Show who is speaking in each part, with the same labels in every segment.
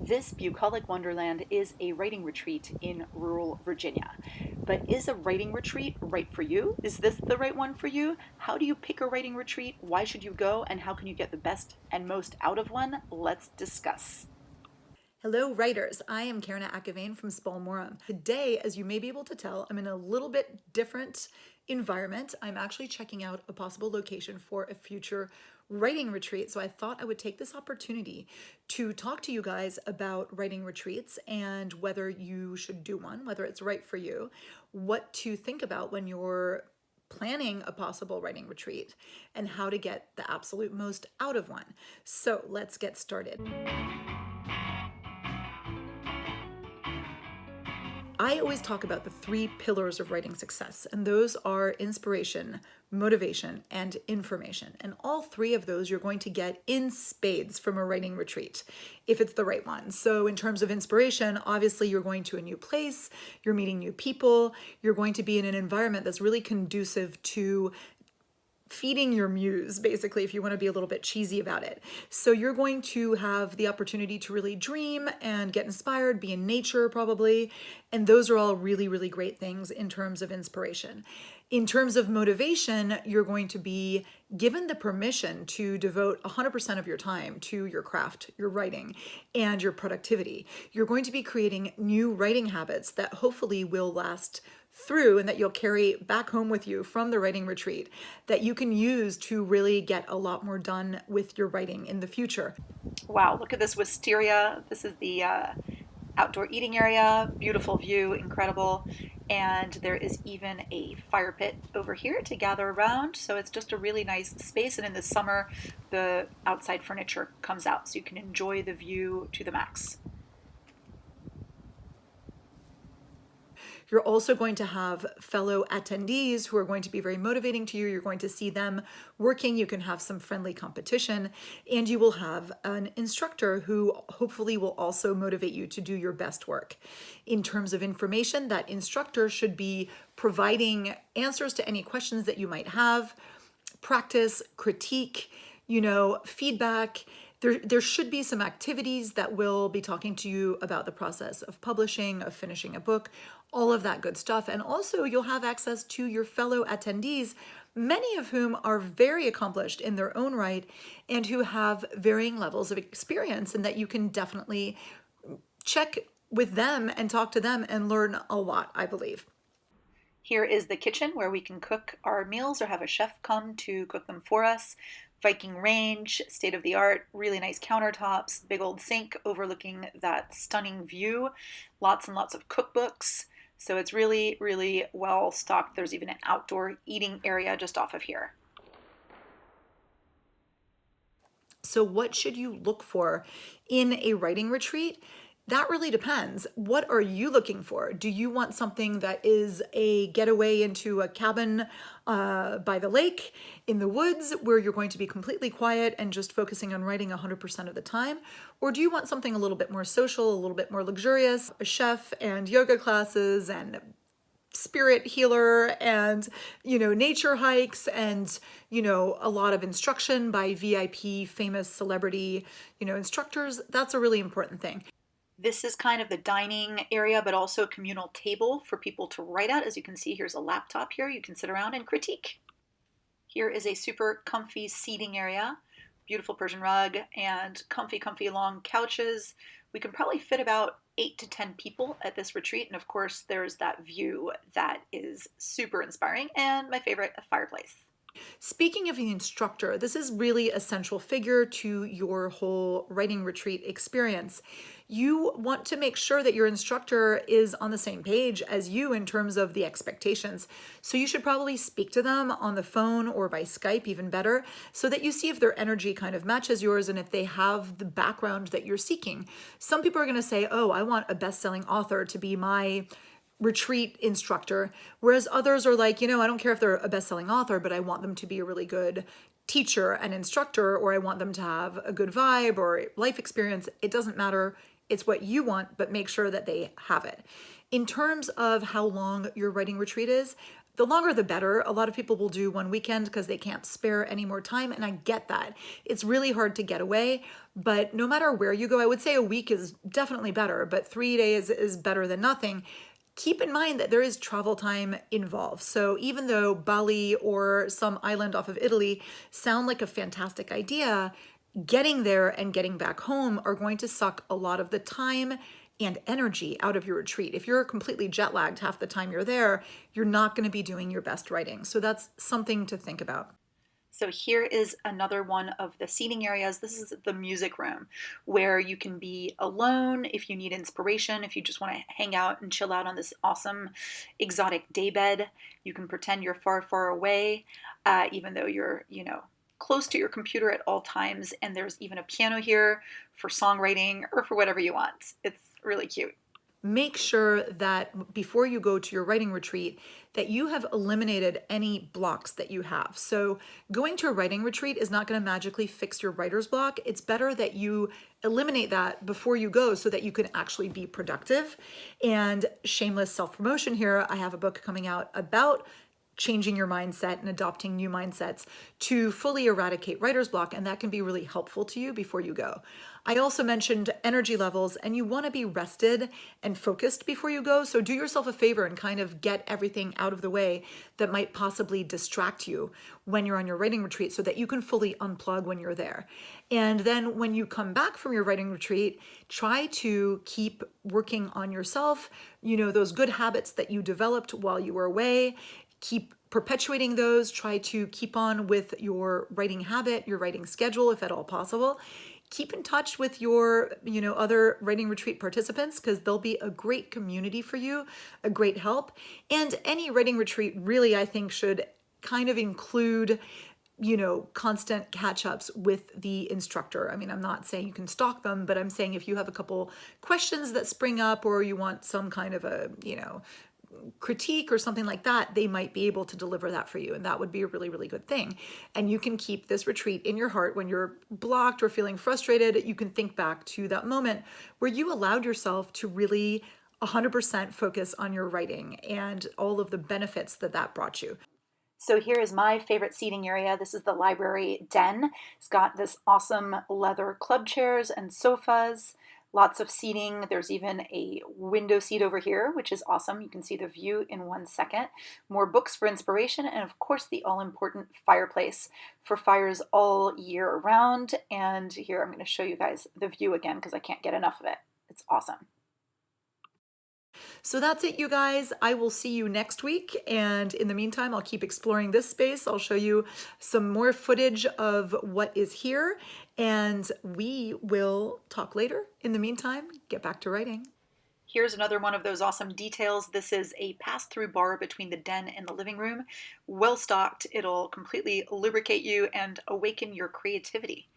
Speaker 1: This bucolic wonderland is a writing retreat in rural Virginia. But is a writing retreat right for you? Is this the right one for you? How do you pick a writing retreat? Why should you go? And how can you get the best and most out of one? Let's discuss.
Speaker 2: Hello, writers. I am Karena from Spalmorum. Today, as you may be able to tell, I'm in a little bit different environment. I'm actually checking out a possible location for a future writing retreat. So I thought I would take this opportunity to talk to you guys about writing retreats and whether you should do one, whether it's right for you, what to think about when you're planning a possible writing retreat, and how to get the absolute most out of one. So let's get started. I always talk about the three pillars of writing success, and those are inspiration, motivation, and information. And all three of those you're going to get in spades from a writing retreat, if it's the right one. So in terms of inspiration, obviously you're going to a new place, you're meeting new people, you're going to be in an environment that's really conducive to feeding your muse, basically, if you want to be a little bit cheesy about it. So you're going to have the opportunity to really dream and get inspired, be in nature probably. And those are all really, really great things in terms of inspiration. In terms of motivation, you're going to be given the permission to devote 100% of your time to your craft, your writing, and your productivity. You're going to be creating new writing habits that hopefully will last through and that you'll carry back home with you from the writing retreat that you can use to really get a lot more done with your writing in the future.
Speaker 1: Wow, look at this wisteria. This is the outdoor eating area. Beautiful view, incredible. And there is even a fire pit over here to gather around. So it's just a really nice space. And in the summer, the outside furniture comes out so you can enjoy the view to the max.
Speaker 2: You're also going to have fellow attendees who are going to be very motivating to you. You're going to see them working. You can have some friendly competition, and you will have an instructor who hopefully will also motivate you to do your best work. In terms of information, that instructor should be providing answers to any questions that you might have, practice, critique, feedback. There should be some activities that will be talking to you about the process of publishing, of finishing a book, all of that good stuff. And also you'll have access to your fellow attendees, many of whom are very accomplished in their own right and who have varying levels of experience, and that you can definitely check with them and talk to them and learn a lot, I believe.
Speaker 1: Here is the kitchen where we can cook our meals or have a chef come to cook them for us. Viking range, state of the art, really nice countertops, big old sink overlooking that stunning view, lots and lots of cookbooks. So it's really, really well stocked. There's even an outdoor eating area just off of here.
Speaker 2: So what should you look for in a writing retreat? That really depends. What are you looking for? Do you want something that is a getaway into a cabin by the lake in the woods where you're going to be completely quiet and just focusing on writing 100% of the time? Or do you want something a little bit more social, a little bit more luxurious, a chef and yoga classes and spirit healer and nature hikes and a lot of instruction by VIP famous celebrity instructors? That's a really important thing.
Speaker 1: This is kind of the dining area, but also a communal table for people to write at. As you can see, here's a laptop here. You can sit around and critique. Here is a super comfy seating area, beautiful Persian rug and comfy long couches. We can probably fit about 8 to 10 people at this retreat. And of course, there's that view that is super inspiring, and my favorite, a fireplace.
Speaker 2: Speaking of the instructor, this is really a central figure to your whole writing retreat experience. You want to make sure that your instructor is on the same page as you in terms of the expectations. So you should probably speak to them on the phone or by Skype, even better, so that you see if their energy kind of matches yours and if they have the background that you're seeking. Some people are going to say, oh, I want a best-selling author to be my retreat instructor, whereas others are like, I don't care if they're a best-selling author, but I want them to be a really good teacher and instructor, or I want them to have a good vibe or life experience. It doesn't matter. It's what you want, but make sure that they have it. In terms of how long your writing retreat is, The longer the better. A lot of people will do one weekend because they can't spare any more time, and I get that. It's really hard to get away, but no matter where you go, I would say a week is definitely better, but 3 days is better than nothing. Keep in mind that there is travel time involved. So even though Bali or some island off of Italy sound like a fantastic idea, getting there and getting back home are going to suck a lot of the time and energy out of your retreat. If you're completely jet lagged half the time you're there, you're not going to be doing your best writing. So that's something to think about.
Speaker 1: So here is another one of the seating areas. This is the music room where you can be alone if you need inspiration, if you just want to hang out and chill out on this awesome exotic daybed. You can pretend you're far, far away, even though you're, close to your computer at all times. And there's even a piano here for songwriting or for whatever you want. It's really cute.
Speaker 2: Make sure that before you go to your writing retreat that you have eliminated any blocks that you have. So going to a writing retreat is not going to magically fix your writer's block. It's better that you eliminate that before you go so that you can actually be productive. And shameless self-promotion here, I have a book coming out about changing your mindset and adopting new mindsets to fully eradicate writer's block, and that can be really helpful to you before you go. I also mentioned energy levels, and you want to be rested and focused before you go, so do yourself a favor and kind of get everything out of the way that might possibly distract you when you're on your writing retreat so that you can fully unplug when you're there. And then when you come back from your writing retreat, try to keep working on yourself, those good habits that you developed while you were away. Keep perpetuating those. Try to keep on with your writing habit, your writing schedule, if at all possible. Keep in touch with your, other writing retreat participants because they'll be a great community for you, a great help. And any writing retreat really, I think, should kind of include constant catch-ups with the instructor. I mean, I'm not saying you can stalk them, but I'm saying if you have a couple questions that spring up or you want some kind of a, critique or something like that, they might be able to deliver that for you. And that would be a really, really good thing. And you can keep this retreat in your heart when you're blocked or feeling frustrated. You can think back to that moment where you allowed yourself to really 100% focus on your writing and all of the benefits that brought you.
Speaker 1: So here is my favorite seating area. This is the library den. It's got this awesome leather club chairs and sofas. Lots of seating. There's even a window seat over here, which is awesome. You can see the view in 1 second. More books for inspiration, and of course the all-important fireplace for fires all year round. And here I'm going to show you guys the view again because I can't get enough of it. It's awesome.
Speaker 2: So that's it, you guys. I will see you next week. And in the meantime, I'll keep exploring this space. I'll show you some more footage of what is here. And we will talk later. In the meantime, get back to writing.
Speaker 1: Here's another one of those awesome details. This is a pass-through bar between the den and the living room. Well stocked. It'll completely lubricate you and awaken your creativity.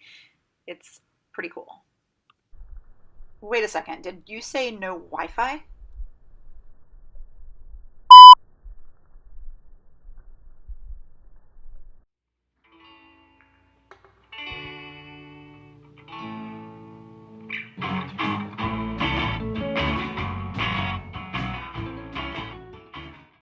Speaker 1: It's pretty cool. Wait a second. Did you say no Wi-Fi?